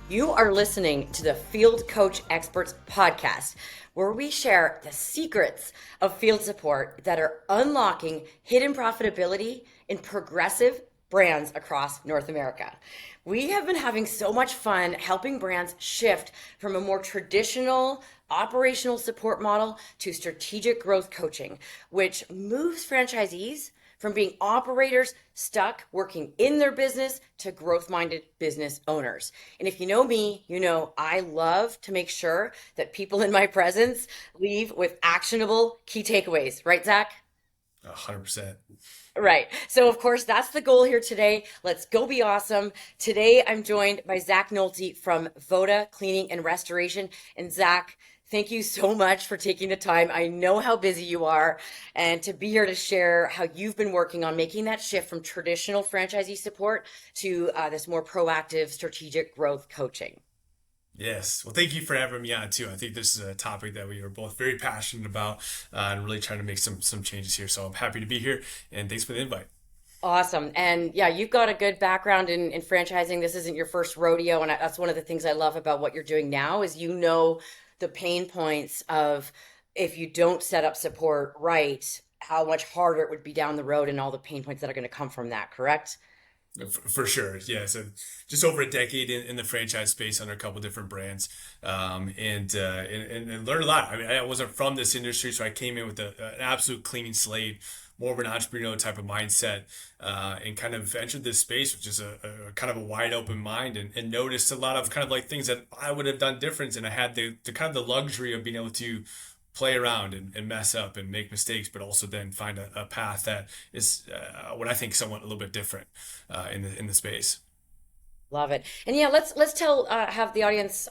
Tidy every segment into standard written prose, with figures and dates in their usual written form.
You are listening to the Field Coach Experts podcast, where we share the secrets of field support that are unlocking hidden profitability in progressive brands across North America. We have been having so much fun helping brands shift from a more traditional operational support model to strategic growth coaching, which moves franchisees from being operators stuck working in their business to growth minded business owners. And if you know me, you know I love to make sure that people in my presence leave with actionable key takeaways, right, Zach? 100%. Right. So, of course, that's the goal here today. Let's go be awesome. Today, I'm joined by Zach Nolte from Voda Cleaning and Restoration. And Zach, thank you so much for taking the time. I know how busy you are, and to be here to share how you've been working on making that shift from traditional franchisee support to this more proactive strategic growth coaching. Yes. Well, thank you for having me on too. I think this is a topic that we are both very passionate about and really trying to make some changes here. So I'm happy to be here and thanks for the invite. Awesome. And yeah, you've got a good background in franchising. This isn't your first rodeo. And that's one of the things I love about what you're doing now is you know the pain points of if you don't set up support right, how much harder it would be down the road and all the pain points that are going to come from that, correct? For sure. Yeah. So just over a decade in the franchise space under a couple different brands and learned a lot. I mean, I wasn't from this industry, so I came in with an absolute clean slate, more of an entrepreneurial type of mindset, and kind of entered this space with just a kind of a wide open mind and noticed a lot of kind of like things that I would have done different. And I had the kind of the luxury of being able to play around and mess up and make mistakes, but also then find a path that is what I think somewhat a little bit different in the space. Love it. And yeah, let's tell have the audience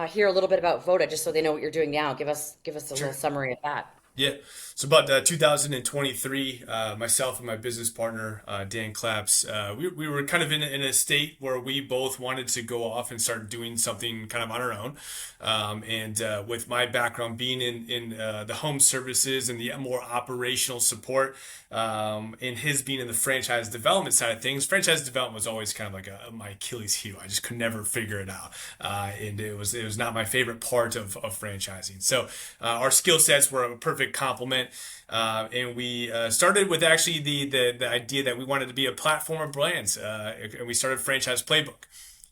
hear a little bit about Voda just so they know what you're doing now. Give us a little Sure. summary of that. Yeah. So about 2023, myself and my business partner, Dan Claps, we were kind of in a state where we both wanted to go off and start doing something kind of on our own. And with my background being in the home services and the more operational support, and his being in the franchise development side of things, franchise development was always kind of like my Achilles heel. I just could never figure it out. And it was not my favorite part of franchising. So our skill sets were a perfect complement. And we started with actually the idea that we wanted to be a platform of brands. And we started Franchise Playbook.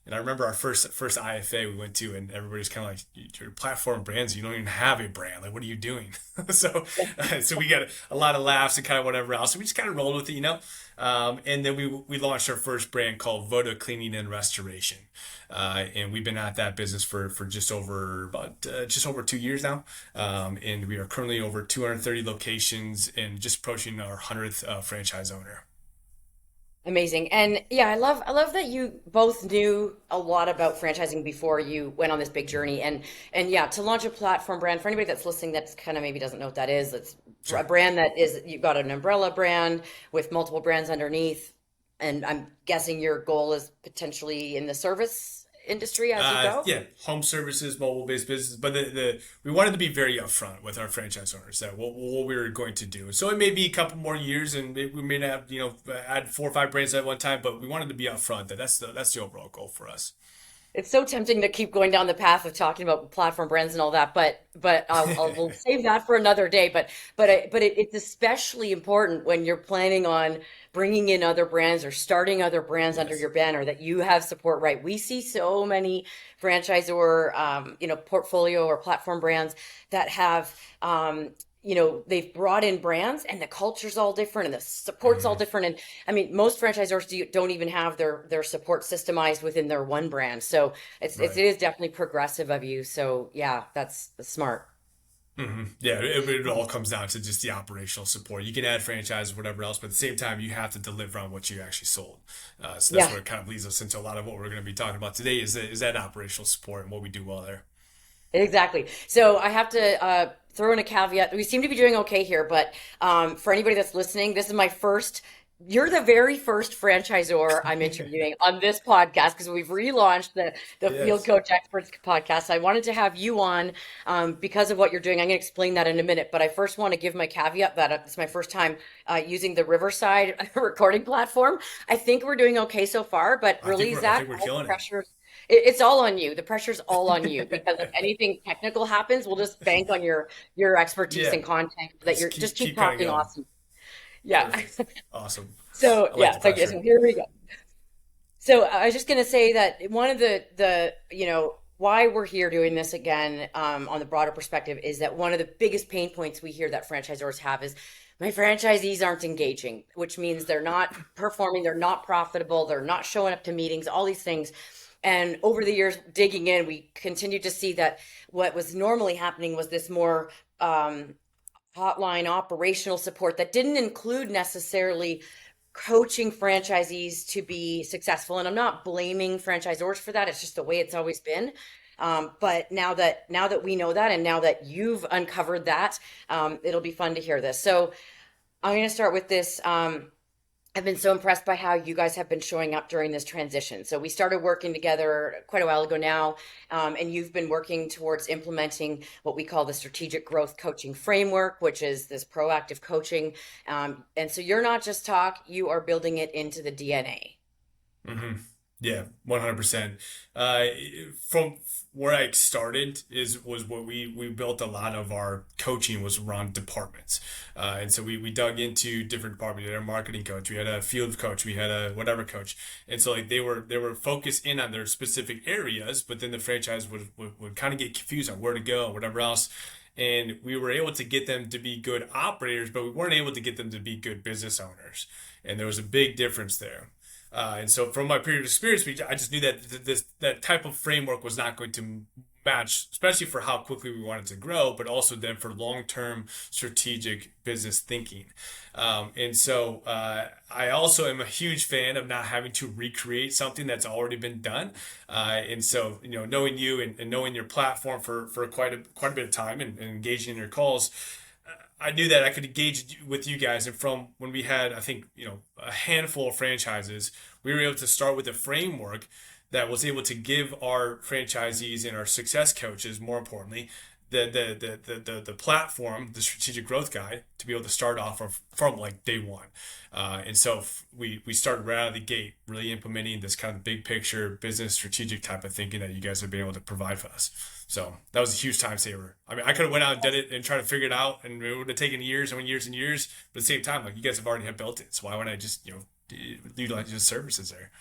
And I remember our first IFA we went to, and everybody's kind of like, "Your platform brands, you don't even have a brand. Like, what are you doing?" so, so we got a lot of laughs and kind of whatever else. So we just kind of rolled with it. And then we launched our first brand called Voda Cleaning and Restoration, and we've been at that business for just over 2 years now. And we are currently over 230 locations and just approaching our 100th franchise owner. Amazing. And yeah, I love that you both knew a lot about franchising before you went on this big journey. And yeah, to launch a platform brand for anybody that's listening that's kind of maybe doesn't know what that is, it's a Sure. brand that is you've got an umbrella brand with multiple brands underneath. And I'm guessing your goal is potentially in the service industry as you go. Yeah, home services, mobile-based business, but we wanted to be very upfront with our franchise owners that what we were going to do. So it may be a couple more years, and we may not have add 4 or 5 brands at one time, but we wanted to be upfront that that's the overall goal for us. It's so tempting to keep going down the path of talking about platform brands and all that, but we'll save that for another day. It's especially important when you're planning on bringing in other brands or starting other brands under Yes. your banner that you have support right. We see so many franchisor, portfolio or platform brands that have they've brought in brands and the culture's all different and the support's all Mhm. different. And I mean, most franchisors don't even have their support systemized within their one brand. So it Right. is definitely progressive of you. So yeah, that's smart. Yeah, it all comes down to just the operational support. You can add franchise or whatever else, but at the same time, you have to deliver on what you actually sold. So that's Yeah. where it kind of leads us into a lot of what we're going to be talking about today is that operational support and what we do well there. Exactly. So I have to throw in a caveat. We seem to be doing okay here, but for anybody that's listening, this is my first. You're the very first franchisor I'm interviewing on this podcast because we've relaunched the Field Yes. Coach Experts podcast. I wanted to have you on because of what you're doing. I'm going to explain that in a minute, but I first want to give my caveat that it's my first time using the Riverside recording platform. I think we're doing okay so far, but I think really, we're I Zach, think we're all the killing it. pressure. It's all on you. The pressure's all on you because if anything technical happens, we'll just bank on your expertise Yeah, and content that just you're just keep keep kind of talking going. awesome. Yeah. Perfect. Awesome. So I like yeah, the okay, so pressure. here we go. So I was just going to say that one of the why we're here doing this again on the broader perspective is that one of the biggest pain points we hear that franchisors have is my franchisees aren't engaging, which means they're not performing, they're not profitable, they're not showing up to meetings, all these things. And over the years, digging in, we continue to see that what was normally happening was this more hotline operational support that didn't include necessarily coaching franchisees to be successful. And I'm not blaming franchisors for that. It's just the way it's always been. But now that we know that, and now that you've uncovered that, it'll be fun to hear this. So I'm going to start with this. I've been so impressed by how you guys have been showing up during this transition. So we started working together quite a while ago now, and you've been working towards implementing what we call the strategic growth coaching framework, which is this proactive coaching. And so you're not just talk, you are building it into the DNA. Hmm. Yeah, 100%. Uh, from where I started was what we built a lot of our coaching was around departments. And so we dug into different departments. We had a marketing coach, we had a field coach, we had a whatever coach. And so like they were focused in on their specific areas, but then the franchise would kind of get confused on where to go, whatever else. And we were able to get them to be good operators, but we weren't able to get them to be good business owners. And there was a big difference there. And so from my previous experience, I just knew that that type of framework was not going to match, especially for how quickly we wanted to grow, but also then for long-term strategic business thinking. And so I also am a huge fan of not having to recreate something that's already been done. And so, knowing you and knowing your platform for quite a bit of time and engaging in your calls, I knew that I could engage with you guys. And from when we had, I think, a handful of franchises, we were able to start with a framework that was able to give our franchisees and our success coaches, more importantly, the platform, the strategic growth guide, to be able to start off from like day one. And so we started right out of the gate, really implementing this kind of big picture business strategic type of thinking that you guys have been able to provide for us. So that was a huge time saver. I mean, I could have went out and did it and tried to figure it out, and it would have taken years and years and years. But at the same time, like you guys have already have built it, so why wouldn't I just utilize your services there?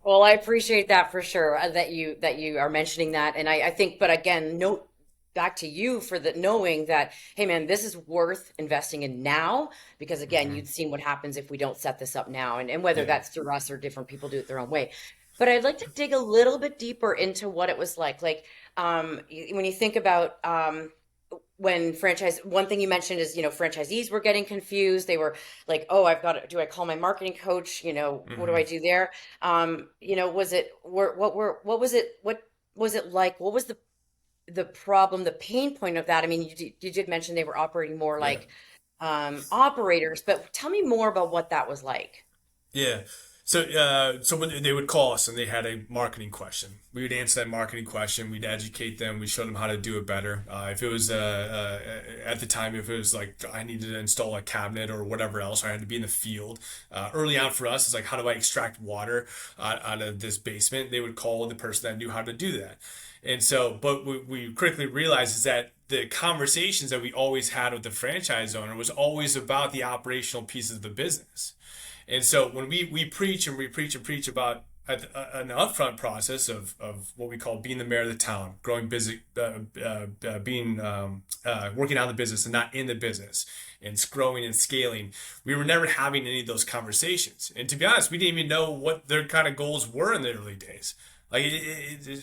Well, I appreciate that for sure, that you are mentioning that, and I think, but again, note back to you for the knowing that, hey man, this is worth investing in now because again, Hmm. you've seen what happens if we don't set this up now, and whether Yeah. that's through us or different people do it their own way. But I'd like to dig a little bit deeper into what it was like. Like, when you think about when franchise, one thing you mentioned is, franchisees were getting confused. They were like, oh, do I call my marketing coach? What do I Hmm. do there? Was it, what was it like? What was the problem, the pain point of that? I mean, you did mention they were operating more Yeah. like operators, but tell me more about what that was like. Yeah. So when they would call us and they had a marketing question, we would answer that marketing question. We'd educate them. We showed them how to do it better. If it was at the time, if it was like I needed to install a cabinet or whatever else, or I had to be in the field. Early on for us, it's like how do I extract water out of this basement? They would call the person that knew how to do that. And so, but we quickly realized is that the conversations that we always had with the franchise owner was always about the operational pieces of the business. And so when we preach and we preach and preach about an upfront process of what we call being the mayor of the town, growing busy, being working on the business and not in the business, and growing and scaling, we were never having any of those conversations. And to be honest, we didn't even know what their kind of goals were in the early days. Like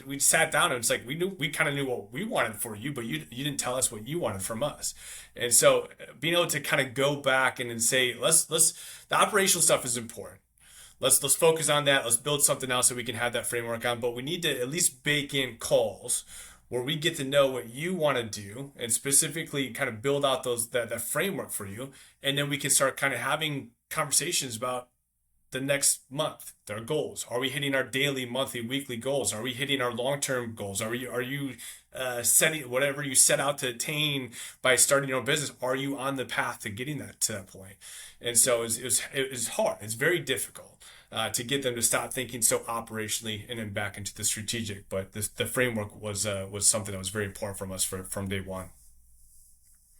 we sat down and it's like we kind of knew what we wanted for you, but you didn't tell us what you wanted from us. And so being able to kind of go back and then say let's the operational stuff is important. Let's focus on that. Let's build something else so we can have that framework on. But we need to at least bake in calls where we get to know what you want to do and specifically kind of build out that framework for you, and then we can start kind of having conversations about the next month, their goals. Are we hitting our daily, monthly, weekly goals? Are we hitting our long-term goals? Are you setting whatever you set out to attain by starting your own business? Are you on the path to getting that to that point? And so it was hard. It's very difficult. to get them to stop thinking so operationally and then back into the strategic. But the framework was something that was very important from us from day one.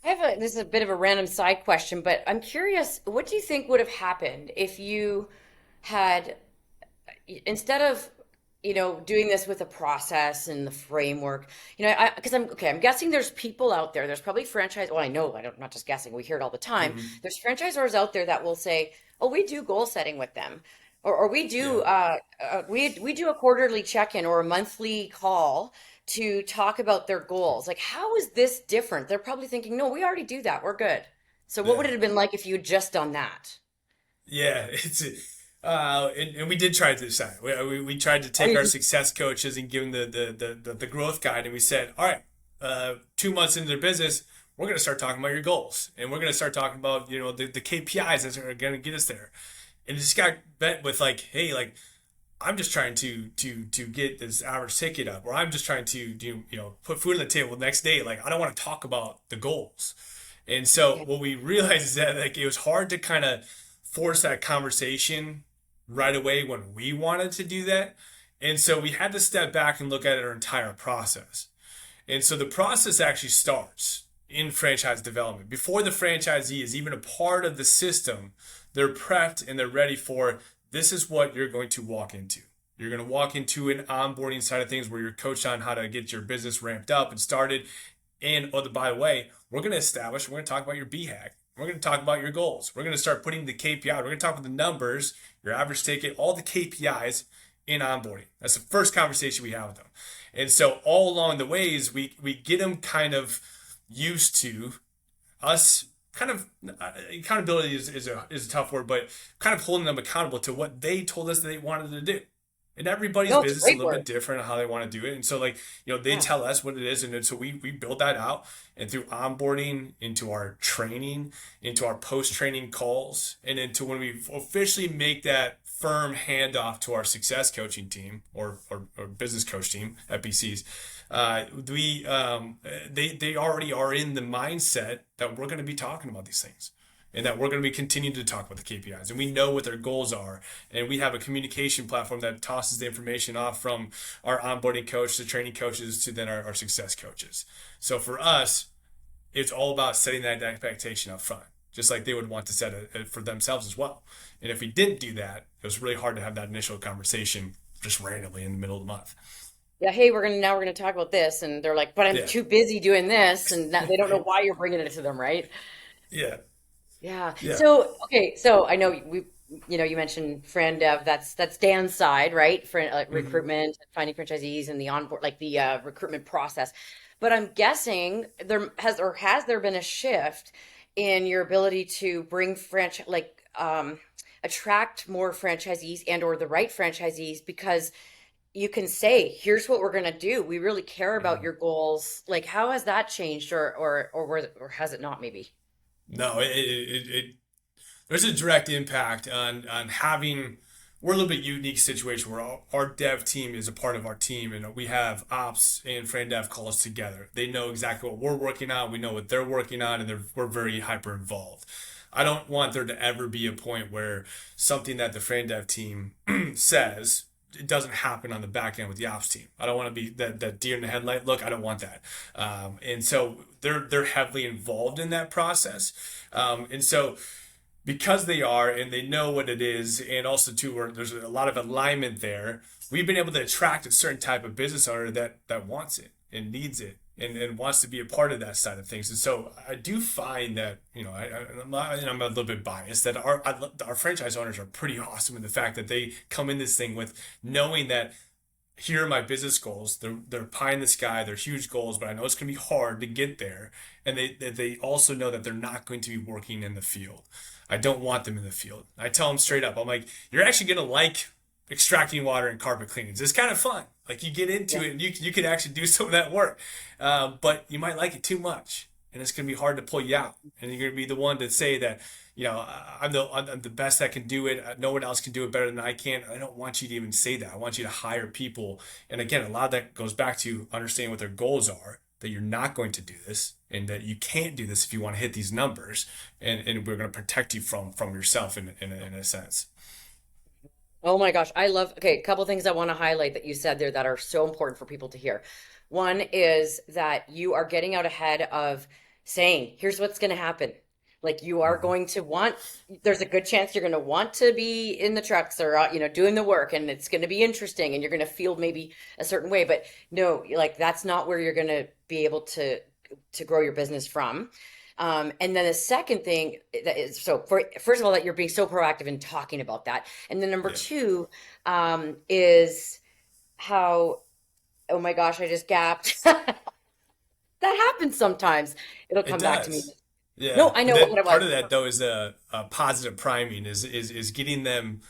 This is a bit of a random side question, but I'm curious, what do you think would have happened if you had, instead of, doing this with a process and the framework, because I'm guessing there's people out there, there's probably franchise, well, I know, I don't, not just guessing, we hear it all the time. Hmm. There's franchisors out there that will say, oh, we do goal setting with them, or we do, Yeah. we do a quarterly check-in or a monthly call to talk about their goals. Like, how is this different? They're probably thinking, no, we already do that. We're good. So what would Yeah. it have been like if you had just done that? Yeah, and we did try to decide. We tried to Oh, take our success coaches and give them the growth guide, and we said, all right, 2 months into their business, we're going to start talking about your goals, and we're going to start talking about the KPIs that are going to get us there. And it just got met with like, hey, like I'm just trying to get this average ticket up, or I'm just trying to do put food on the table the next day. Like I don't want to talk about the goals. And so yeah. what we realized is that like it was hard to kind of force that conversation right away when we wanted to do that. And so we had to step back and look at our entire process. And so the process actually starts in franchise development. Before the franchisee is even a part of the system, they're prepped and they're ready for this is what you're going to walk into. You're going to walk into an onboarding side of things where you're coached on how to get your business ramped up and started. And oh, by the way, we're going to talk about your BHAG. We're going to talk about your goals. We're going to start putting the KPI. We're going to talk about the numbers, your average ticket, all the KPIs in onboarding. That's the first conversation we have with them. And so all along the ways, we get them kind of used to us kind of accountability is a tough word, but kind of holding them accountable to what they told us that they wanted to do. And everybody's No, it's a business is a great little word. bit different on how they want to do it. And so like, they Yeah. tell us what it is. And then so we build that out and through onboarding into our training, into our post-training calls, and into when we officially make that firm handoff to our success coaching team or business coach team at BC's, they already are in the mindset that we're going to be talking about these things and that we're going to be continuing to talk about the KPIs and we know what their goals are and we have a communication platform that tosses the information off from our onboarding coach to training coaches to then our success coaches. So for us, it's all about setting that expectation up front, just like they would want to set it for themselves as well. And if we didn't do that, it was really hard to have that initial conversation just randomly in the middle of the month. Yeah, hey, we're gonna talk about this, and they're like, but I'm Yeah. too busy doing this, and they don't know why you're bringing it to them, right? Yeah. Yeah. Yeah. So okay, so I know you mentioned Fran Dev. That's Dan's side, right? For like Hmm. recruitment, finding franchisees, and the onboard, like the recruitment process. But I'm guessing has there been a shift in your ability to bring attract more franchisees and or the right franchisees because you can say, here's what we're going to do. We really care about Hmm. your goals. Like, how has that changed or has it not maybe? No, there's a direct impact on having. We're a little bit unique situation where our dev team is a part of our team, and we have ops and friend dev calls together. They know exactly what we're working on. We know what they're working on, and we're very hyper involved. I don't want there to ever be a point where something that the friend dev team says it doesn't happen on the back end with the ops team. I don't want to be that deer in the headlight look. I don't want that. And so they're heavily involved in that process. And so because they are and they know what it is, and also too, where there's a lot of alignment there, we've been able to attract a certain type of business owner that wants it and needs it and wants to be a part of that side of things. And so I do find that I'm a little bit biased that our franchise owners are pretty awesome in the fact that they come in this thing with knowing that here are my business goals. They're pie in the sky. They're huge goals, but I know it's going to be hard to get there. And they also know that they're not going to be working in the field. I don't want them in the field. I tell them straight up. I'm like, you're actually going to like extracting water and carpet cleanings. It's kind of fun. Like you get into Yeah. it and you can actually do some of that work. But you might like it too much. And it's going to be hard to pull you out. And you're going to be the one to say that, I'm the best that can do it. No one else can do it better than I can. I don't want you to even say that. I want you to hire people. And again, a lot of that goes back to understanding what their goals are, that you're not going to do this and that you can't do this if you want to hit these numbers. And we're going to protect you from yourself in a sense. Oh my gosh, I love, okay, a couple things I want to highlight that you said there that are so important for people to hear. One is that you are getting out ahead of saying, here's what's going to happen. Like you are Mhm. going to want, there's a good chance you're going to want to be in the trucks or, doing the work, and it's going to be interesting and you're going to feel maybe a certain way, but no, like that's not where you're going to be able to grow your business from. And then the second thing that is, so first of all, that you're being so proactive in talking about that. And then number Yeah, two, is how, oh my gosh, I just gapped. That happens sometimes. It'll it come back to me. does. Yeah, No, I and know what then it part was. of that though is a positive priming is getting them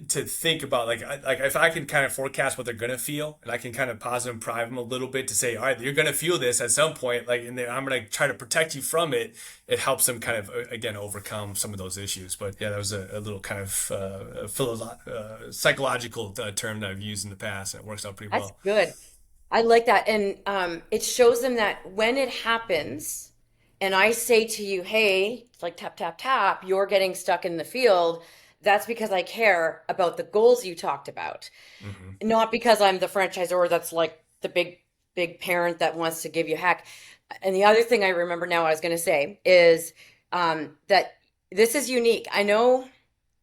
to think about like if I can kind of forecast what they're gonna feel and I can kind of positive prime them a little bit to say, all right, you're gonna feel this at some point, like, and then I'm gonna try to protect you from it. It helps them kind of again overcome some of those issues. But yeah, that was a little kind of psychological term that I've used in the past, and it works out pretty That's well. good. I like that. And it shows them that when it happens, and I say to you, hey, it's like tap, tap, tap, you're getting stuck in the field, that's because I care about the goals you talked about. Hmm. Not because I'm the franchisor that's like the big parent that wants to give you heck. And the other thing I remember now I was going to say is that this is unique. I know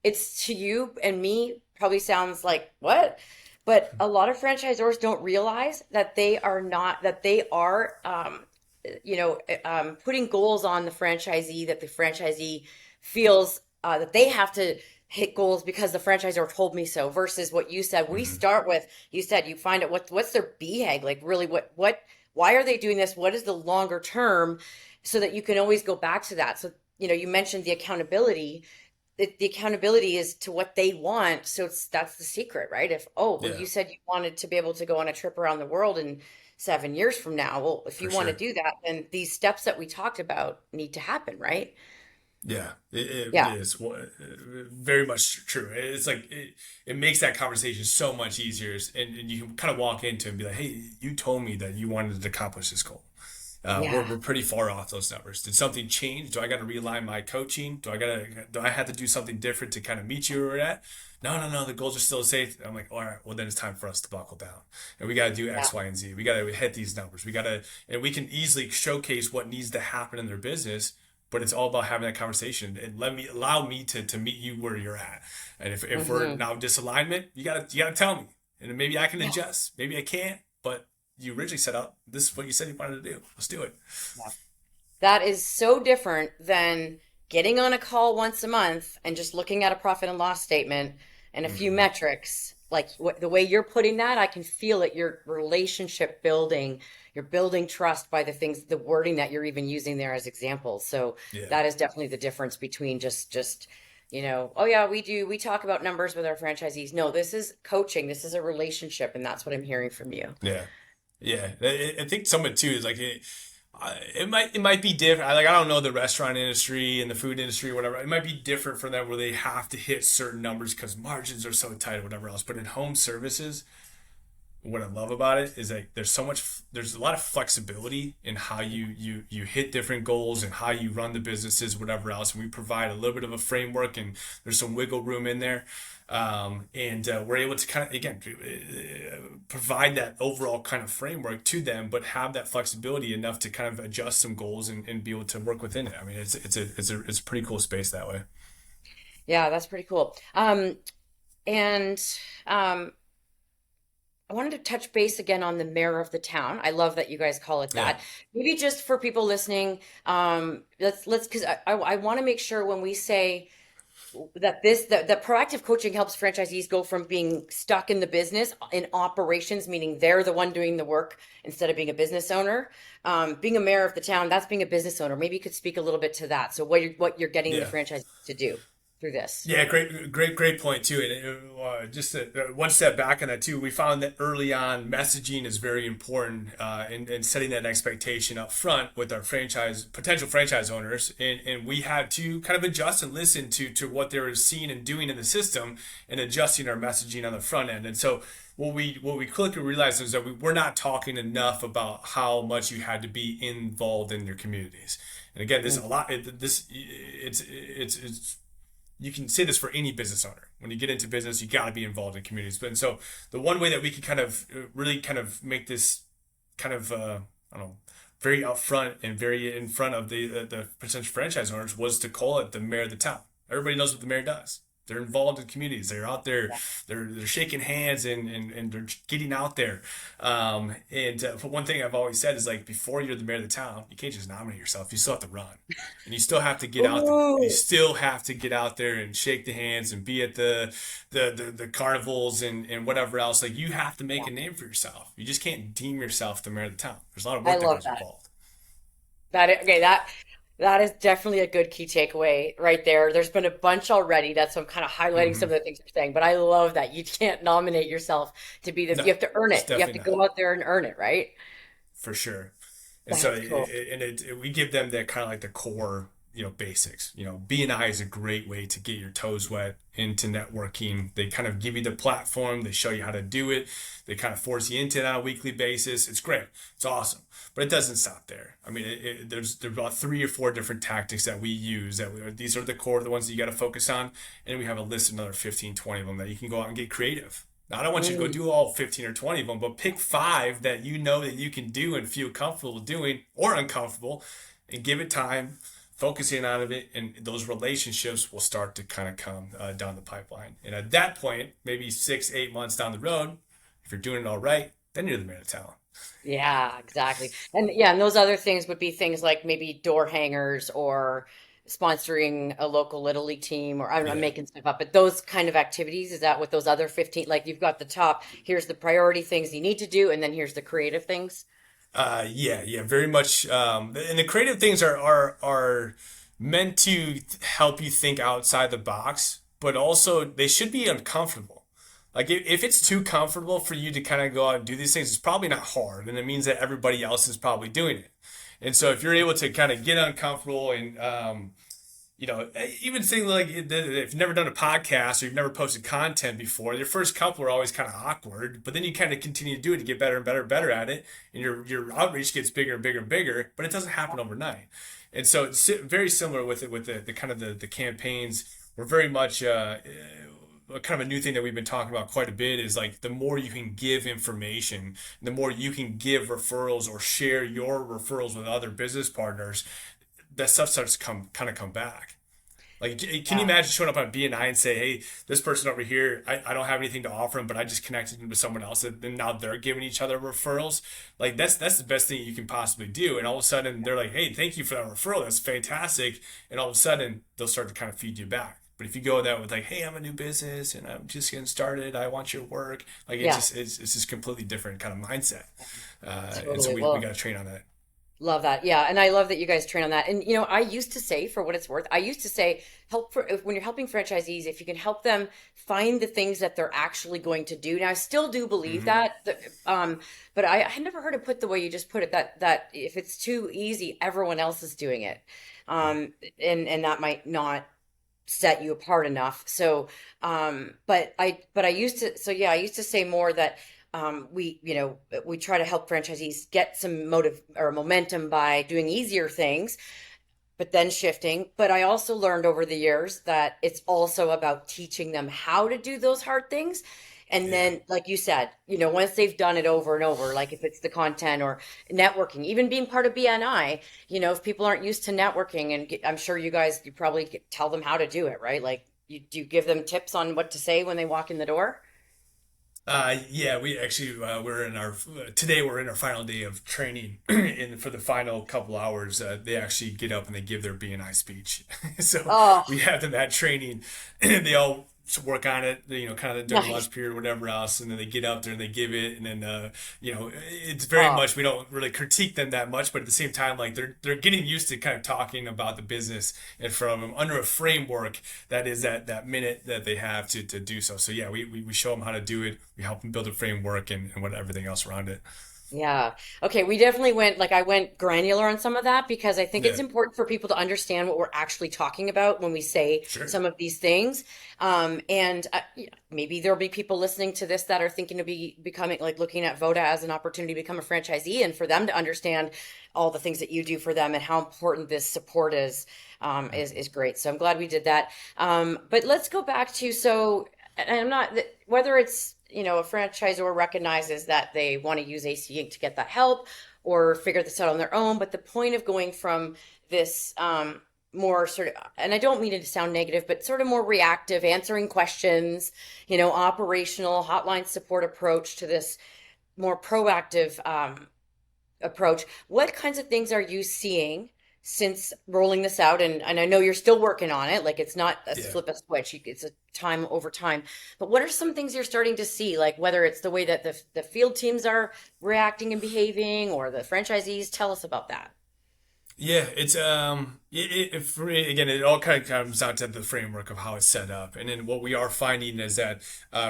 it's to you and me probably sounds like what? But a lot of franchisors don't realize that they are putting goals on the franchisee, that the franchisee feels that they have to hit goals because the franchisor told me so, versus what you said. We Hmm. start with, you said you find out what's their BHAG, like really what why are they doing this? What is the longer term, so that you can always go back to that. So, you mentioned the accountability. The accountability is to what they want. So that's the secret, right? If, oh, well, Yeah, you said you wanted to be able to go on a trip around the world in 7 years from now. Well, if for you want to sure. do that, then these steps that we talked about need to happen, right? Yeah, it Yeah. is very much true. It's like it makes that conversation so much easier, and you can kind of walk into it and be like, "Hey, you told me that you wanted to accomplish this goal. We're Yeah. we're pretty far off those numbers. Did something change? Do I got to realign my coaching? Do I have to do something different to kind of meet you where we're at? No, no, no. The goals are still the same. I'm like, all right, well then it's time for us to buckle down, and we got to do Yeah. X, Y, and Z. We got to hit these numbers. And we can easily showcase what needs to happen in their business. But it's all about having that conversation and allow me to meet you where you're at. And if we're Hmm. now disalignment, you gotta tell me, and maybe I can adjust. Maybe I can't, but you originally set up this is what you said you wanted to do. Let's do it. Yeah. That is so different than getting on a call once a month and just looking at a profit and loss statement and a few Hmm. metrics. Like the way you're putting that, I can feel it. Your relationship building, you're building trust by the things, the wording that you're even using there as examples. So Yeah. that is definitely the difference between just, oh yeah, we talk about numbers with our franchisees. No, this is coaching. This is a relationship, and that's what I'm hearing from you. Yeah. Yeah. I think some of it too is like it might be different. I don't know the restaurant industry and the food industry or whatever. It might be different for them where they have to hit certain numbers because margins are so tight or whatever else. But in home services, what I love about it is like there's a lot of flexibility in how you hit different goals and how you run the businesses, whatever else. And we provide a little bit of a framework and there's some wiggle room in there. And we're able to kind of again provide that overall kind of framework to them, but have that flexibility enough to kind of adjust some goals and be able to work within it. I mean, it's a pretty cool space that way. Yeah, that's pretty cool. And um, I wanted to touch base again on the mayor of the town. I love that you guys call it Yeah. that. Maybe just for people listening, let's because I want to make sure when we say that proactive coaching helps franchisees go from being stuck in the business in operations, meaning they're the one doing the work instead of being a business owner. Being a mayor of the town, that's being a business owner. Maybe you could speak a little bit to that. So what you're getting the Yeah. franchise to do through this. Yeah, great point too. And just one step back on that too, we found that early on messaging is very important in setting that expectation up front with our potential franchise owners, and we had to kind of adjust and listen to what they were seeing and doing in the system, and adjusting our messaging on the front end. And so what we quickly realized is that we were not talking enough about how much you had to be involved in your communities. And again, this a lot. This it's you can say this for any business owner. When you get into business, you got to be involved in communities. But and so the one way that we can kind of really kind of make this kind of I don't know, very upfront and very in front of the potential franchise owners was to call it the mayor of the town. Everybody knows what the mayor does. They're involved in communities. They're out there. They're shaking hands and they're getting out there. But one thing I've always said is like before you're the mayor of the town, you can't just nominate yourself. You still have to run, and you still have to get out there. You still have to get out there and shake the hands and be at the carnivals and whatever else. Like you have to make a name for yourself. You just can't deem yourself the mayor of the town. There's a lot of I work that love goes that. involved. That is definitely a good key takeaway right there. There's been a bunch already. That's why I'm kind of highlighting some of the things you're saying. But I love that you can't nominate yourself to be No, you have to earn it's it. You have to definitely not. go out there and earn it, right? For sure. And so That's cool. we give them that kind of like the core, basics. B&I is a great way to get your toes wet into networking. They kind of give you the platform, they show you how to do it, they kind of force you into it on a weekly basis. It's great. It's awesome. But it doesn't stop there. I mean, there's about 3 or 4 different tactics that we use these are the core, the ones that you got to focus on. And we have a list of another 15, 20 of them that you can go out and get creative. Now, I don't want you to go Mm, do all 15 or 20 of them, but pick 5 that you know that you can do and feel comfortable doing or uncomfortable and give it time, focusing on it, and those relationships will start to kind of come down the pipeline. And at that point, maybe 6, 8 months down the road, if you're doing it all right, then you're the man of town. yeah, exactly. And yeah, and those other things would be things like maybe door hangers or sponsoring a local little league team, or I don't know, I'm Yeah. making stuff up, but those kind of activities, is that what those other 15, like you've got the top, here's the priority things you need to do, and then here's the creative things. Yeah, very much. And the creative things are meant to help you think outside the box, but also they should be uncomfortable. Like if it's too comfortable for you to kind of go out and do these things, it's probably not hard, and it means that everybody else is probably doing it. And so if you're able to kind of get uncomfortable and even saying like if you've never done a podcast or you've never posted content before, your first couple are always kind of awkward, but then you kind of continue to do it to get better and better and better at it, and your outreach gets bigger and bigger and bigger, but it doesn't happen overnight. And so it's very similar with it with the kind of the campaigns. We're very much kind of a new thing that we've been talking about quite a bit is like the more you can give information, the more you can give referrals or share your referrals with other business partners, that stuff starts to come back. Like, can you Yeah. imagine showing up on BNI and say, hey, this person over here, I don't have anything to offer them, but I just connected them with someone else, and now they're giving each other referrals. Like, that's the best thing you can possibly do. And all of a sudden, they're like, hey, thank you for that referral. That's fantastic. And all of a sudden, they'll start to kind of feed you back. But if you go that with like, hey, I'm a new business and I'm just getting started, I want your work. Like, Yeah, it's just completely different kind of mindset. And so totally. we got Well, to train on that. love that. Yeah. And I love that you guys train on that. And, I used to say, for what it's worth, I used to say, when you're helping franchisees, if you can help them find the things that they're actually going to do. Now, I still do believe Hmm. that, but I had never heard it put the way you just put it, that if it's too easy, everyone else is doing it. Yeah. And that might not set you apart enough. So, but I used to, so yeah, I used to say more that we try to help franchisees get some motive or momentum by doing easier things, but then shifting. But I also learned over the years that it's also about teaching them how to do those hard things. And Yeah. then, like you said, once they've done it over and over, like if it's the content or networking, even being part of BNI, if people aren't used to networking, and I'm sure you probably tell them how to do it, right? Like, do you give them tips on what to say when they walk in the door? Yeah, we actually today we're in our final day of training, and for the final couple hours, they actually get up and they give their BNI speech. So Oh, we have them at training, and they all work on it, kind of during nice. lunch period, or whatever else, and then they get up there and they give it, and then it's very Oh, much we don't really critique them that much, but at the same time, like they're getting used to kind of talking about the business and from under a framework that is that minute that they have to do so. So yeah, we show them how to do it. We help them build a framework and what everything else around it. Yeah. Okay. We definitely went, like, I went granular on some of that because I think Yeah, it's important for people to understand what we're actually talking about when we say sure. some of these things. And maybe there'll be people listening to this that are thinking to be becoming, like, looking at Voda as an opportunity to become a franchisee and for them to understand all the things that you do for them and how important this support is great. So I'm glad we did that. But let's go back to, so, and I'm not, whether it's, a franchisor recognizes that they want to use AC Inc. to get that help or figure this out on their own. But the point of going from this more sort of, and I don't mean it to sound negative, but sort of more reactive, answering questions, operational hotline support approach to this more proactive approach. What kinds of things are you seeing since rolling this out? And I know you're still working on it. Like, it's not a Yeah. flip a switch. It's a time over time. But what are some things you're starting to see? Like, whether it's the way that the field teams are reacting and behaving, or the franchisees? Tell us about that. Yeah, it's for me, again, it all kind of comes down to the framework of how it's set up, and then what we are finding is that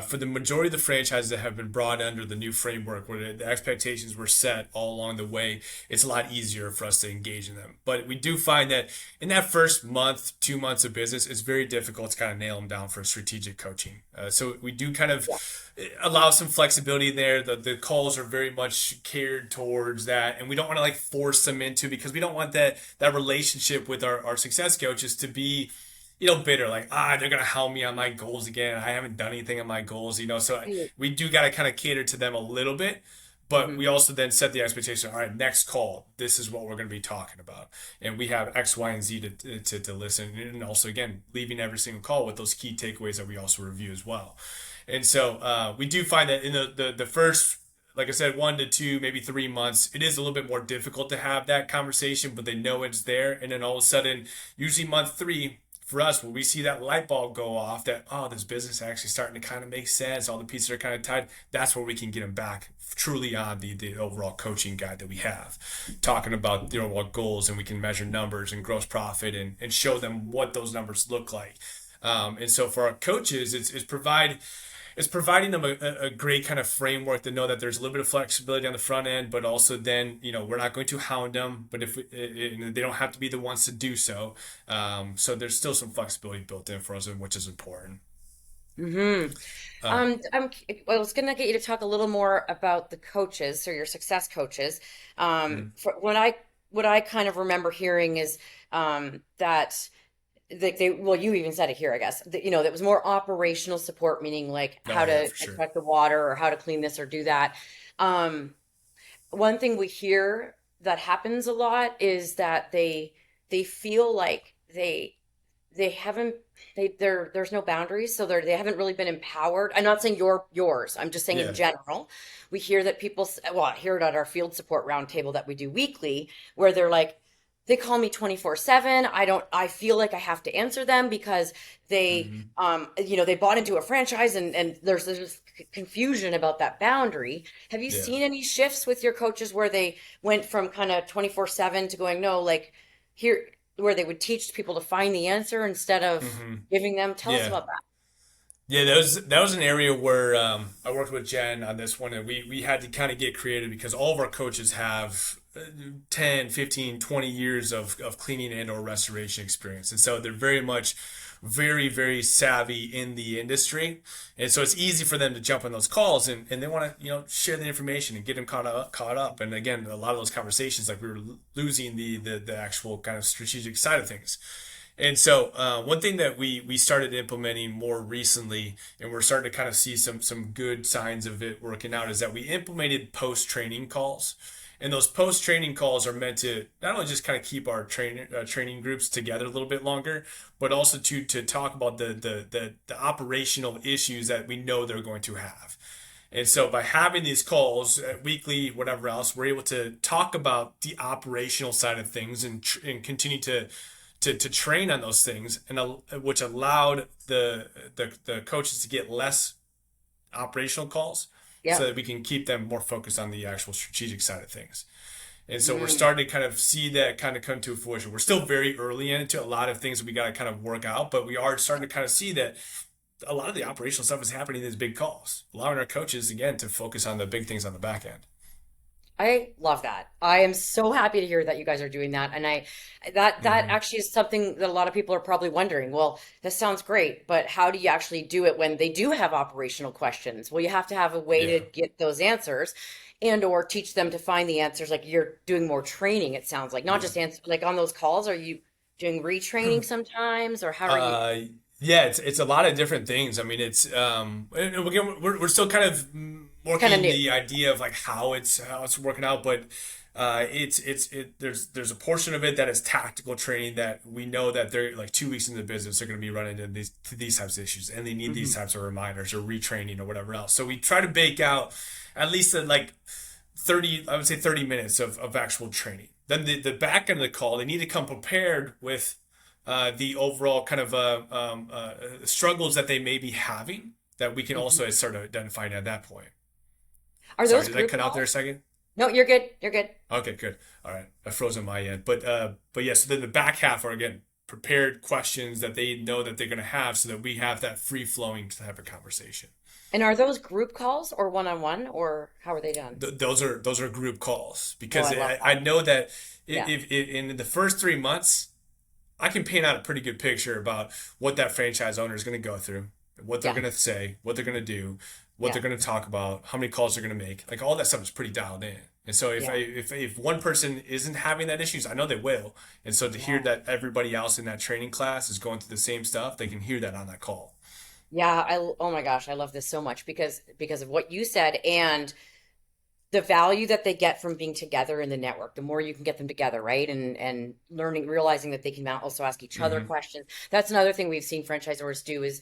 for the majority of the franchises that have been brought under the new framework, where the expectations were set all along the way, it's a lot easier for us to engage in them. But we do find that in that first month, 2 months of business, it's very difficult to kind of nail them down for strategic coaching. So we do kind of Yeah. allow some flexibility there. The calls are very much catered towards that, and we don't want to like force them into, because we don't want that relationship with our success coaches to be bitter, like, they're gonna help me on my goals again. I haven't done anything on my goals, so Right. we do got to kind of cater to them a little bit. But Mhm. we also then set the expectation. All right, next call, this is what we're going to be talking about, and we have X, Y, and Z to listen, and also again leaving every single call with those key takeaways that we also review as well. And so we do find that in the first, like I said, 1 to 2, maybe 3 months, it is a little bit more difficult to have that conversation, but they know it's there. And then all of a sudden, usually month 3, for us, when we see that light bulb go off, that, oh, this business is actually starting to kind of make sense, all the pieces are kind of tied, that's where we can get them back truly on the overall coaching guide that we have, talking about the overall goals, and we can measure numbers and gross profit, and show them what those numbers look like. And so for our coaches, it's providing them a great kind of framework to know that there's a little bit of flexibility on the front end, but also then, we're not going to hound them, but if they don't have to be the ones to do so. So there's still some flexibility built in for us, which is important. Mm-hmm. Uh, I'm well, I was gonna get you to talk a little more about the coaches or your success coaches. mm, For what I kind of remember hearing is that well, you even said it here, I guess, that, that was more operational support, meaning like oh how yeah, to for sure. check the water or how to clean this or do that. Um, One thing we hear that happens a lot is that they feel like they haven't there's no boundaries, so they haven't really been empowered. I'm not saying yours, I'm just saying in Yeah. general. We hear that people, well, I hear it at our field support roundtable that we do weekly, where they're like, they call me 24/7. I feel like I have to answer them because they Hmm. they bought into a franchise, and there's this confusion about that boundary. Have you Yeah. seen any shifts with your coaches where they went from kind of 24/7 to going, no, like, here, where they would teach people to find the answer instead of Hmm. giving them? Tell us Yeah. about that. Yeah, that was an area where I worked with Jen on this one, and we had to kind of get creative, because all of our coaches have 10, 15, 20 years of cleaning and or restoration experience. And so they're very much very, very savvy in the industry. And so it's easy for them to jump on those calls, and they want to, share the information and get them caught up. And again, a lot of those conversations, like, we were losing the actual kind of strategic side of things. And so one thing that we started implementing more recently, and we're starting to kind of see some good signs of it working out, is that we implemented post training calls. And those post training calls are meant to not only just kind of keep our training groups together a little bit longer, but also to talk about the operational issues that we know they're going to have. And so by having these calls weekly, whatever else, we're able to talk about the operational side of things, and continue to train on those things, and which allowed the coaches to get less operational calls, Yeah. so that we can keep them more focused on the actual strategic side of things. And so we're Mm. starting to kind of see that kind of come to fruition. We're still very early into a lot of things that we got to kind of work out, but we are starting to kind of see that a lot of the operational stuff is happening in these big calls, allowing our coaches again to focus on the big things on the back end. I love that. I am so happy to hear that you guys are doing that. And that Hmm. actually is something that a lot of people are probably wondering. Well, this sounds great, but how do you actually do it when they do have operational questions? Well, you have to have a way to Yeah. get those answers and or teach them to find the answers. Like you're doing more training, it sounds like, not Yeah. just answer like on those calls, are you doing retraining sometimes or how are you Uh, yeah, it's a lot of different things. I mean, it's and again, we're still kind of kind of working new? the idea of like how it's working out, but there's a portion of it that is tactical training that we know that they're like 2 weeks into the business, they're going to be running into these types of issues, and they need these Mhm. types of reminders or retraining or whatever else. So we try to bake out at least like 30, I would say 30 minutes of actual training. Then the back end of the call, they need to come prepared with the overall kind of struggles that they may be having that we can Mhm. also start identifying at that point. Are Sorry, those did I group cut out there a calls? second? No, you're good. You're good. Okay, good. All right, I froze on my end, but yeah. So then the back half are again prepared questions that they know that they're going to have, so that we have that free flowing type of conversation. And are those group calls or one-on-one or how are they done? Those are group calls Oh, because I love I that. know that Yeah. if in the first 3 months I can paint out a pretty good picture about what that franchise owner is going to go through, what they're Yeah. going to say, what they're going to do, what they're Yeah. going to talk about, how many calls they're going to make. Like all that stuff is pretty dialed in. And so Yeah. if one person isn't having that issues, I know they will. And so to hear Yeah. that everybody else in that training class is going through the same stuff, they can hear that on that call. Yeah, oh my gosh, I love this so much because of what you said and the value that they get from being together in the network. The more you can get them together, right? And learning, realizing that they can also ask each other Hmm. questions. That's another thing we've seen franchisors do is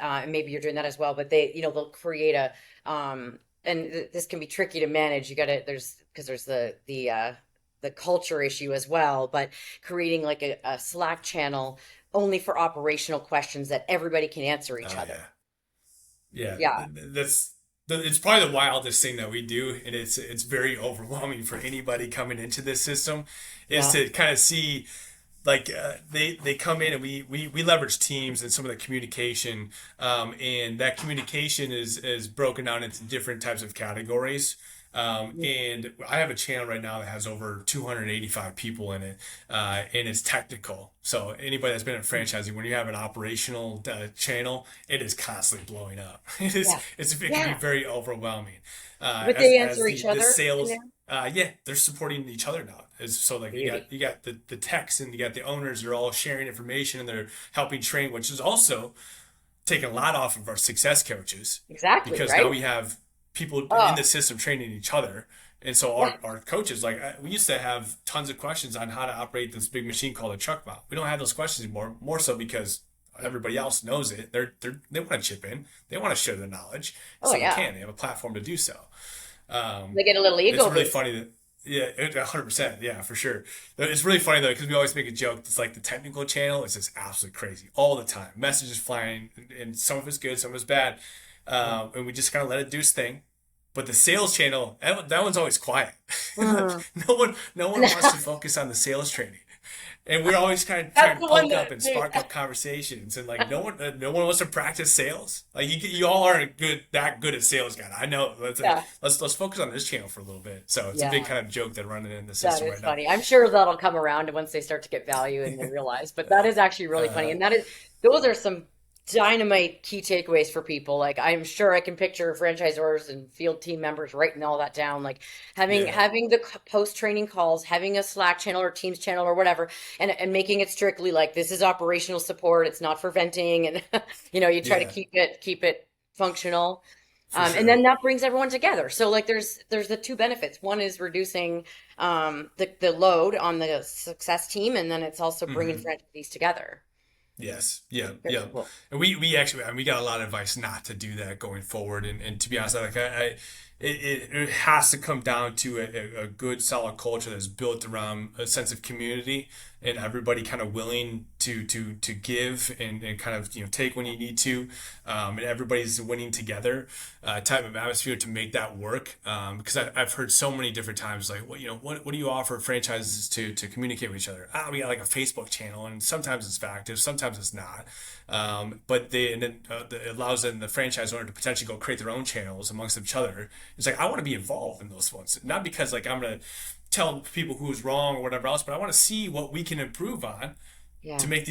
and maybe you're doing that as well, but they, they'll create a and this can be tricky to manage. You got to there's because there's the culture issue as well, but creating like a Slack channel only for operational questions that everybody can answer each Oh other. yeah. Yeah, Yeah. it's probably the wildest thing that we do, and it's very overwhelming for anybody coming into this system, is Yeah. to kind of see like they come in and we leverage teams and some of the communication, and that communication is broken down into different types of categories. And I have a channel right now that has over 285 people in it, and it's technical. So anybody that's been in franchising, when you have an operational channel, it is constantly blowing up. Yeah. It can be Yeah. very overwhelming, But as they as answer each the other in there. sales. Yeah, they're supporting each other now. So like Beauty. you got the techs and you got the owners. They're all sharing information and they're helping train, which is also taking a lot off of our success coaches, Exactly, because now right? we have people in Oh, the system training each other. And so yeah. our coaches, like we used to have tons of questions on how to operate this big machine called a truck mount. We don't have those questions anymore. More so because Yeah. everybody else knows it. They want to chip in. They want to share their knowledge, Oh, so they yeah. can. They have a platform to do so. They get a little It's ego really boost. funny that yeah, 100%. Yeah, for sure. It's really funny though because we always make a joke. It's like the technical channel is just absolutely crazy all the time. Messages flying, and some of it's good, some of it's bad, Yeah. and we just kind of let it do its thing. But the sales channel, that one's always quiet. Like, Mhm. no one wants to focus on the sales training, and we're always kind of trying That's to the one poke that up and they, spark up conversations, and like no one wants to practice sales. Like you all aren't that good at sales, guy. I know. yeah, Let's focus on this channel for a little bit. So it's a big yeah, kind of joke that running in the that system is right now. funny. I'm sure that'll come around once they start to get value and they realize, but that is actually really funny. Uh, And those are some dynamite key takeaways for people. Like I'm sure I can picture franchisors and field team members writing all that down, like having yeah, having the post training calls, having a Slack channel or Teams channel or whatever, and making it strictly like this is operational support. It's not for venting, and you try to yeah, keep it functional. for And sure. then that brings everyone together. So like there's the two benefits. One is reducing the load on the success team, and then it's also bringing Hmm. franchisees together. Yes, yeah, Very yeah, cool. and we actually we got a lot of advice not to do that going forward. And to be honest, like it has to come down to a good solid culture that's built around a sense of community and everybody kind of willing to give and kind of take when you need to, and everybody's winning together type of atmosphere to make that work. Because I've heard so many different times like what do you offer franchises to communicate with each other? We got like a Facebook channel, and sometimes it's active, sometimes it's not. But it allows then the franchise owner to potentially go create their own channels amongst each other It's like I want to be involved in those ones, not because like I'm gonna tell people who's wrong or whatever else, but I want to see what we can improve on to Yeah, make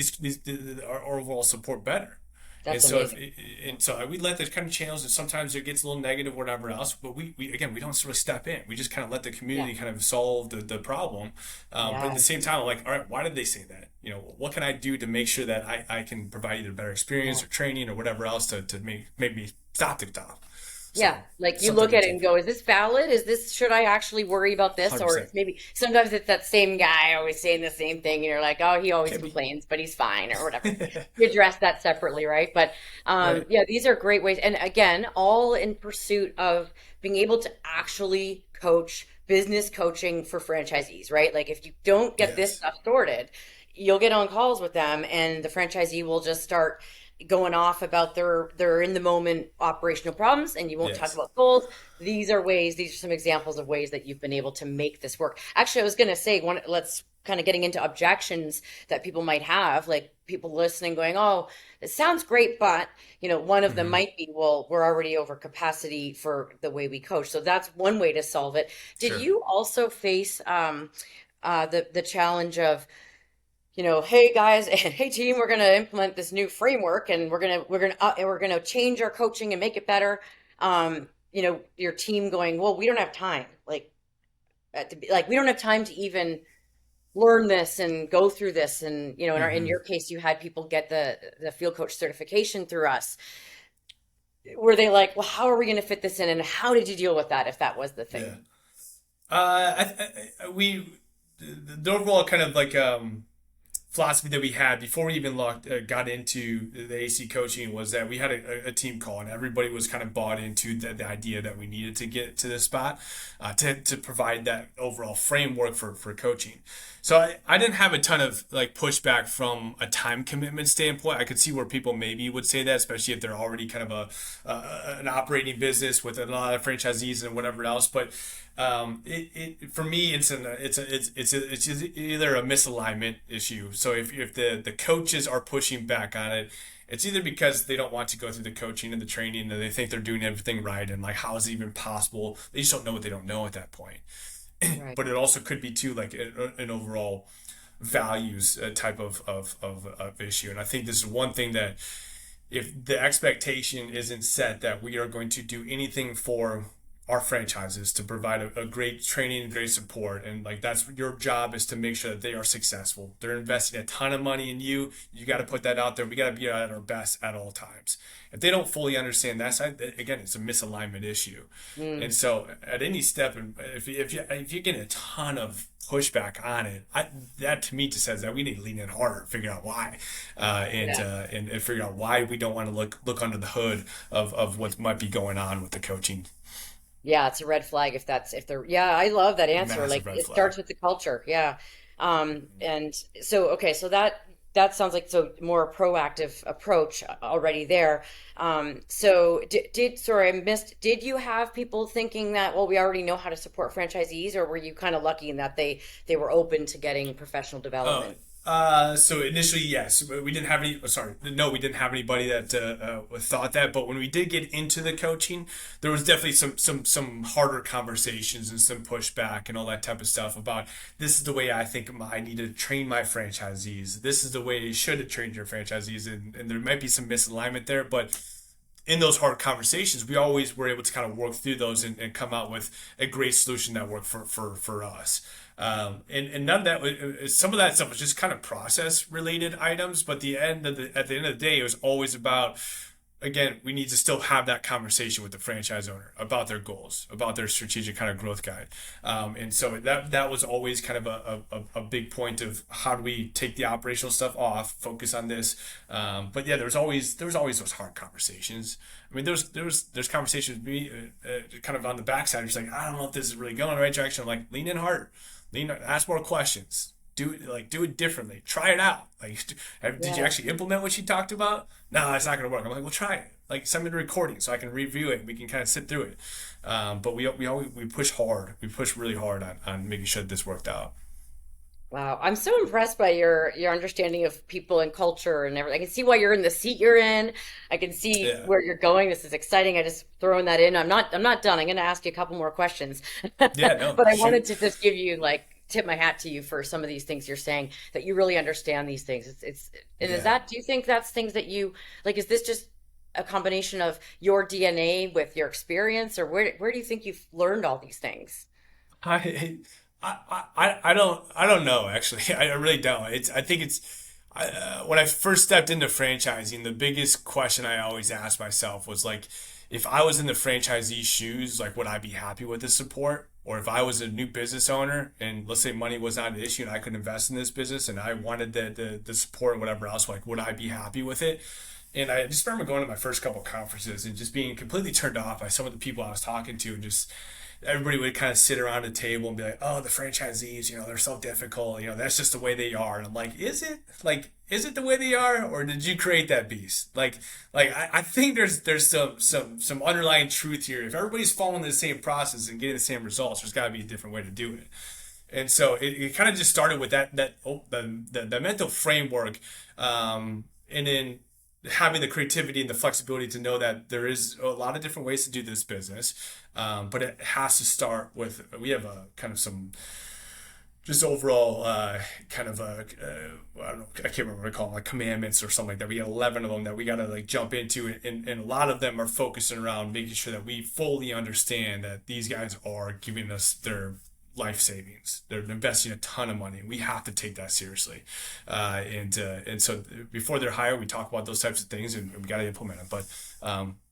our overall support better. And that's so if amazing. Yeah. and so we let the kind of channels, and sometimes it gets a little negative, whatever else. But we again, we don't really step in. We just kind of let the Yeah. community kind of solve the problem. But at the Yeah. same time, I'm like, all right, why did they say that? What can I do to make sure that I can provide either better experience Yeah. or training or whatever else to make me stop the top. Yeah, So like you something look we at it take and go, is this valid? Is this, should I actually worry about this? Or 100%. it's maybe sometimes it's that same guy always saying the same thing, and you're like, oh, he always Can be. complains, but he's fine or whatever. You address that separately, right? But Right. yeah, these are great ways. And again, all in pursuit of being able to actually coach business coaching for franchisees, right? Like if you don't get this Yes. stuff sorted, you'll get on calls with them and the franchisee will just start going off about their in the moment operational problems and you won't talk Yes. about goals. These are some examples of ways that you've been able to make this work. Actually, I was going to say one, let's kind of getting into objections that people might have, like people listening going, oh, it sounds great, but one of them Hmm. might be, well, we're already over capacity for the way we coach. So that's one way to solve it. Did Sure. you also face the challenge of, hey guys, and hey team, we're going to implement this new framework, and we're going to change our coaching and make it better. Your team going, well, we don't have time. Like we don't have time to even learn this and go through this. And in Hmm. your case, you had people get the field coach certification through us. Were they like, well, how are we going to fit this in, and how did you deal with that if that was the Yeah. thing? We the overall kind of like philosophy that we had before we even got into the AC coaching was that we had a team call, and everybody was kind of bought into the idea that we needed to get to this spot to provide that overall framework for coaching. So I didn't have a ton of like pushback from a time commitment standpoint. I could see where people maybe would say that, especially if they're already kind of an operating business with a lot of franchisees and whatever else. But it for me it's either a misalignment issue. So if the coaches are pushing back on it, it's either because they don't want to go through the coaching and the training and they think they're doing everything right, and like how is it even possible? They just don't know what they don't know at that point. Right. But it also could be too like an overall values type of issue. And I think this is one thing that if the expectation isn't set that we are going to do anything for our franchises to provide a great training and great support, and like that's your job is to make sure that they are successful. They're investing a ton of money in you got to put that out there. We got to be at our best at all times. If they don't fully understand that side, again, it's a misalignment issue. And Mm, so at any step, and if you get a ton of pushback on it, that to me just says that we need to lean in harder, figure out why, yeah. and figure out why we don't want to look under the hood of what might be going on with the coaching. Yeah, it's a red flag if they're, yeah, I love that answer. Like Massive red it flag. starts with the culture. Yeah. And so, okay, so that sounds like so more proactive approach already there. So sorry, I missed, did you have people thinking that, well, we already know how to support franchisees, or were you kind of lucky in that they were open to getting professional Oh, development? so initially, yes, we didn't have any. Sorry, no, we didn't have anybody that thought that. But when we did get into the coaching, there was definitely some harder conversations and some pushback and all that type of stuff about this is the way I think I need to train my franchisees. This is the way you should have trained your franchisees, and there might be some misalignment there, but in those hard conversations, we always were able to kind of work through those and come out with a great solution that worked for us. And none of that some of that stuff was just kind of process related items, but at the end of the day, it was always about again, we need to still have that conversation with the franchise owner about their goals, about their strategic kind of growth guide. And so that was always kind of a big point of how do we take the operational stuff off, focus on this. But yeah, there was always those hard conversations. I mean, there's conversations with me kind of on the backside. It's like I don't know if this is really going in the right direction. I'm like lean in harder, ask more questions. Do it differently. Try it out. Like, did you Yeah. actually implement what she talked about? No, it's not going to work. I'm like, well, try it. Like, send me the recording so I can review it and we can kind of sit through it. But we push hard. We push really hard on making sure that this worked out. Wow, I'm so impressed by your understanding of people and culture and everything. I can see why you're in the seat you're in. I can see Yeah. where you're going. This is exciting. I just throwing that in. I'm not done. I'm going to ask you a couple more questions. Yeah, no, But I wanted shoot. to just give you like tip my hat to you for some of these things you're saying that you really understand these things. It's and is Yeah. that do you think that's things that you like is this just a combination of your DNA with your experience or where do you think you've learned all these things? I I don't know actually. I really don't. I think when I first stepped into franchising, the biggest question I always asked myself was like, if I was in the franchisee shoes, like would I be happy with the support? Or if I was a new business owner and let's say money was not an issue and I could invest in this business and I wanted the support and whatever else, like would I be happy with it? And I just remember going to my first couple of conferences and just being completely turned off by some of the people I was talking to, and just everybody would kind of sit around a table and be like, "Oh, the franchisees, they're so difficult. That's just the way they are." And I'm like, "Is it? Like, is it the way they are, or did you create that beast?" I think there's some underlying truth here. If everybody's following the same process and getting the same results, there's got to be a different way to do it. And so it kind of just started with the mental framework, and then having the creativity and the flexibility to know that there is a lot of different ways to do this business, but it has to start with we have a kind of some just overall kind of I don't know, I can't remember what to call them, like commandments or something like that. We got 11 of them that we got to like jump into, and a lot of them are focusing around making sure that we fully understand that these guys are giving us their life savings. They're investing a ton of money. We have to take that seriously, and so before they're hired, we talk about those types of things, and we got to implement them. But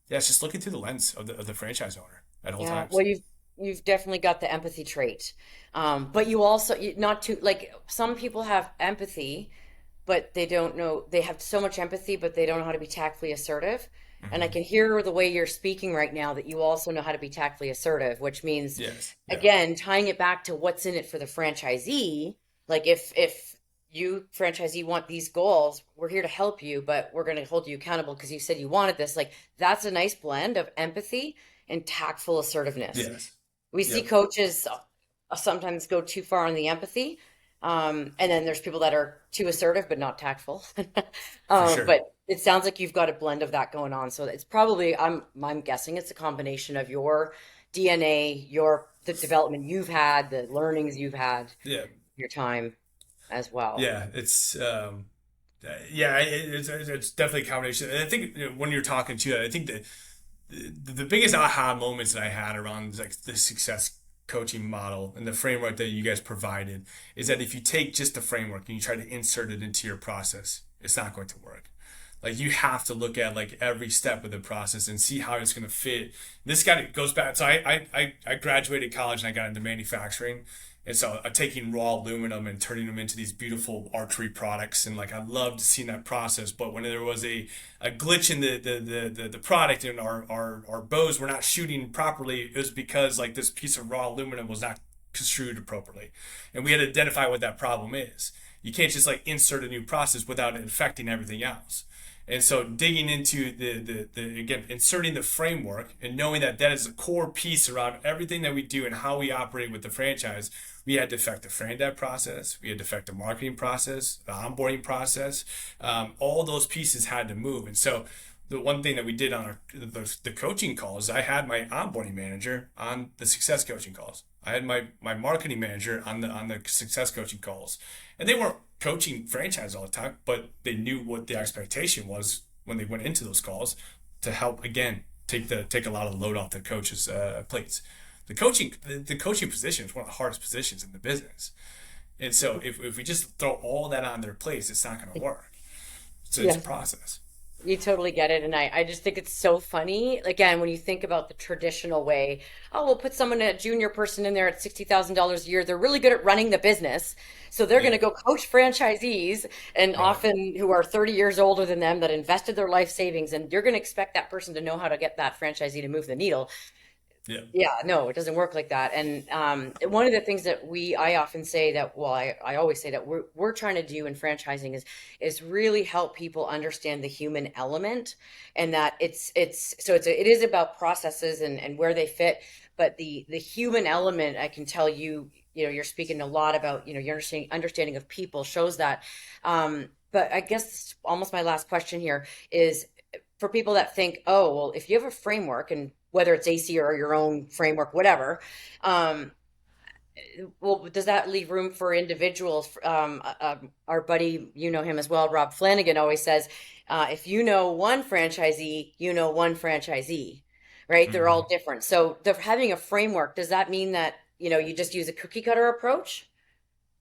yeah, it's just looking through the lens of the franchise owner at all Yeah, times. well, you've definitely got the empathy trait, but you also not too like some people have empathy, but they don't know they have so much empathy, but they don't know how to be tactfully assertive. And I Hmm. can hear the way you're speaking right now that you also know how to be tactfully assertive, which means Yes. Yeah. again tying it back to what's in it for the franchisee. Like if you franchisee want these goals, we're here to help you, but we're going to hold you accountable because you said you wanted this. Like that's a nice blend of empathy and tactful assertiveness. Yes. We see Yep. coaches sometimes go too far on the empathy. And then there's people that are too assertive but not tactful. For sure. But it sounds like you've got a blend of that going on. So it's probably I'm guessing it's a combination of your DNA, your the development you've had, the learnings you've had, Yeah. your time as well. Yeah. Yeah, it's definitely a combination. And I think when you're talking to that, I think that the biggest aha moments that I had around like the success coaching model and the framework that you guys provided is that if you take just the framework and you try to insert it into your process, it's not going to work. Like you have to look at like every step of the process and see how it's going to fit. This kind of goes back. So I graduated college and I got into manufacturing, and so I'm taking raw aluminum and turning them into these beautiful archery products. And like I loved seeing that process. But when there was a glitch in the product and our bows were not shooting properly, it was because like this piece of raw aluminum was not construed appropriately, and we had to identify what that problem is. You can't just like insert a new process without it affecting everything else. And so digging into the again inserting the framework and knowing that that is a core piece around everything that we do and how we operate with the franchise, we had to affect the franchise process, we had to affect the marketing process, the onboarding process. All those pieces had to move. And so the one thing that we did on the coaching calls, I had my onboarding manager on the success coaching calls. I had my marketing manager on the success coaching calls, and they weren't coaching franchise all the time, but they knew what the expectation was when they went into those calls to help again take a lot of the load off the coaches' plates. The coaching position is one of the hardest positions in the business, and so if we just throw all that on their plates, it's not going to work. So it's a Yes. process. You totally get it. And I just think it's so funny. Again, when you think about the traditional way, oh, we'll put someone, a junior person in there at $60,000 a year. They're really good at running the business. So they're going Yeah. to go coach franchisees and Right. often who are 30 years older than them that invested their life savings. And you're going to expect that person to know how to get that franchisee to move the needle. Yeah. Yeah, no, it doesn't work like that. And one of the things that I often say that, well, I always say that we're trying to do in franchising is really help people understand the human element, and that it is about processes and where they fit, but the human element, I can tell you. you're speaking a lot about, your understanding of people shows that. But I guess almost my last question here is for people that think, oh, well, if you have a framework, and whether it's AC or your own framework, whatever, um, well, does that leave room for individuals? Our buddy, you know him as well, Rob Flanagan, always says, if you know one franchisee, you know one franchisee, right? They're all Mhm. different. So having a framework, does that mean that, you just use a cookie cutter approach?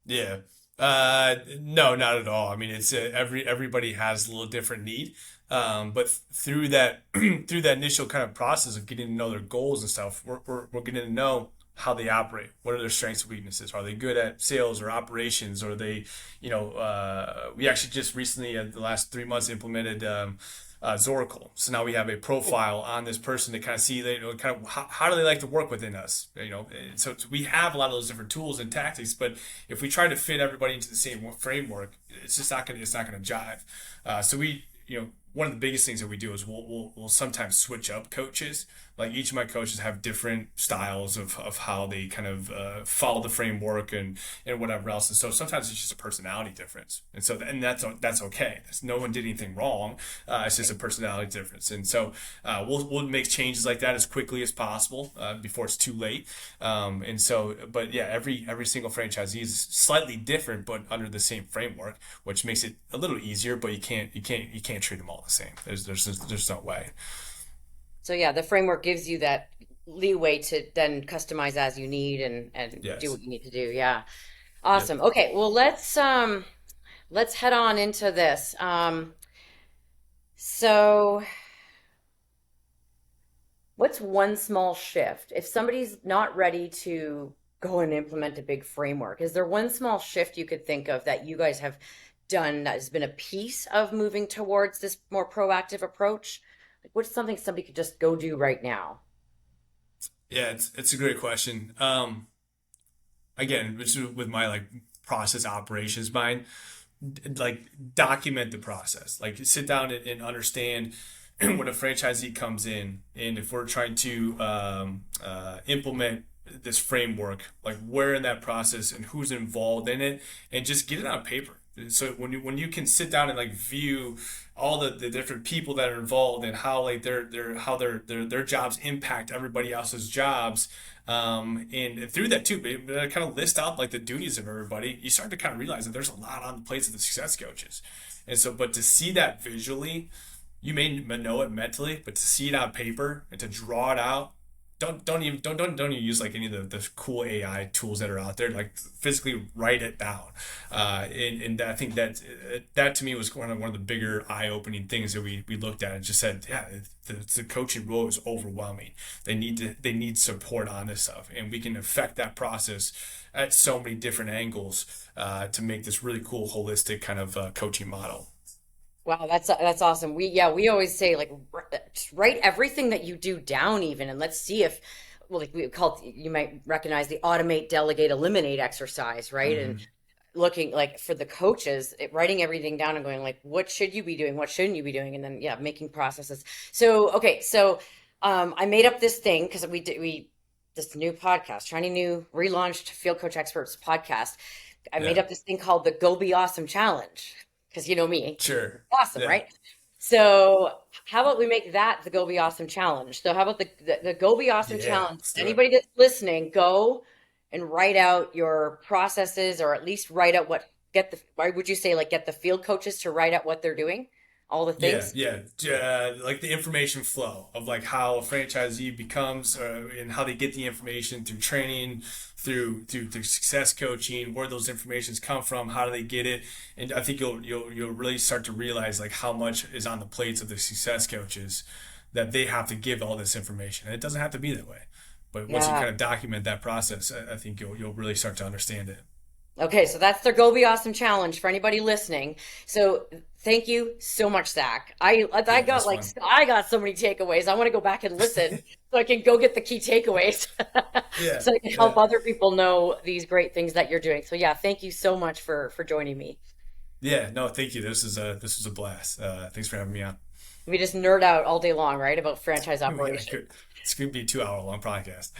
Yeah. No, not at all. I mean, it's everybody has a little different need. But through that through that initial kind of process of getting to know their goals and stuff, we're getting to know how they operate. What are their strengths and weaknesses? Are they good at sales or operations? Or are they, we actually just recently, the last 3 months, implemented Zoracle. So now we have a profile on this person to kind of see, kind of how do they like to work within us, So we have a lot of those different tools and tactics, but if we try to fit everybody into the same framework, it's not gonna jive. So one of the biggest things that we do is we'll sometimes switch up coaches. Like each of my coaches have different styles of how they kind of follow the framework and whatever else. And so sometimes it's just a personality difference. And that's okay. No one did anything wrong. It's just a personality difference. And so we'll make changes like that as quickly as possible before it's too late. But yeah, every single franchisee is slightly different, but under the same framework, which makes it a little easier. But you can't treat them all the same. There's no way. So yeah, the framework gives you that leeway to then customize as you need and do Yes. what you need to do. Yeah. Yep. Awesome. Okay, well let's head on into this. So what's one small shift? If somebody's not ready to go and implement a big framework, is there one small shift you could think of that you guys have done that has been a piece of moving towards this more proactive approach? Like, what's something somebody could just go do right now? Yeah, it's a great question. Again, which is with my like process operations mind, like document the process. Like sit down and understand when a franchisee comes in, and if we're trying to implement this framework, like where in that process and who's involved in it, and just get it on paper. So when you can sit down and like view all the different people that are involved and how like their jobs impact everybody else's jobs, and through that too, but kind of list out like the duties of everybody, you start to kind of realize that there's a lot on the plates of the success coaches. And so, but to see that visually, you may know it mentally, but to see it on paper and to draw it out, don't even use like any of the cool AI tools that are out there. Like physically write it down, and I think that to me was one of the bigger eye opening things that we looked at and just said, yeah, the coaching role is overwhelming. They need support on this stuff, and we can affect that process at so many different angles to make this really cool holistic kind of coaching model. Wow, that's awesome. We always say like just write everything that you do down even, and let's see if, well, like we call it, you might recognize the automate, delegate, eliminate exercise, right? And Hmm. looking like for the coaches, writing everything down and going like, what should you be doing? What shouldn't you be doing? And then yeah, making processes. So okay, so I made up this thing because we this new podcast, shiny new relaunched Field Coach Experts podcast. I made Yeah. up this thing called the Go Be Awesome Challenge because you know me, Sure. awesome, Yeah. right? So how about we make that the Go Be Awesome Challenge? So how about the Go Be Awesome Yeah. Challenge? Let's do it. Anybody that's listening, go and write out your processes, or at least write out why would you say like get the field coaches to write out what they're doing, all the Yeah, things. yeah, like the information flow of like how a franchisee becomes, and how they get the information through training, through success coaching, where those informations come from, how do they get it, and I think you'll really start to realize like how much is on the plates of the success coaches that they have to give all this information, and it doesn't have to be that way, but once you Yeah. kind of document that process, I think you'll really start to understand it. Okay, so that's their Go Be Awesome challenge for anybody listening. So thank you so much, Zach. I Yeah, it got was like fun. I got so many takeaways. I want to go back and listen so I can go get the key takeaways Yeah, so I can yeah, help other people know these great things that you're doing. So yeah, thank you so much for joining me. yeah. No, thank you. This was a blast. Thanks for having me on. We just nerd out all day long, right, about franchise Yeah, operations. it's gonna be a 2 hour long podcast.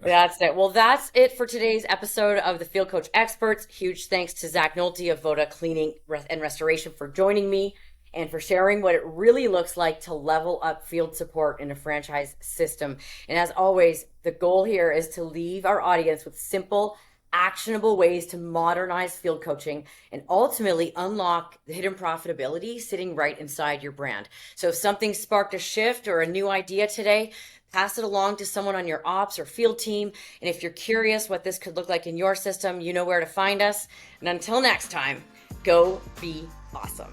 That's it. Well, that's it for today's episode of the Field Coach Experts. Huge thanks to Zach Nolte of Voda Cleaning and Restoration for joining me and for sharing what it really looks like to level up field support in a franchise system. And as always, the goal here is to leave our audience with simple, actionable ways to modernize field coaching and ultimately unlock the hidden profitability sitting right inside your brand. So if something sparked a shift or a new idea today, pass it along to someone on your ops or field team. And if you're curious what this could look like in your system, you know where to find us. And until next time, go be awesome.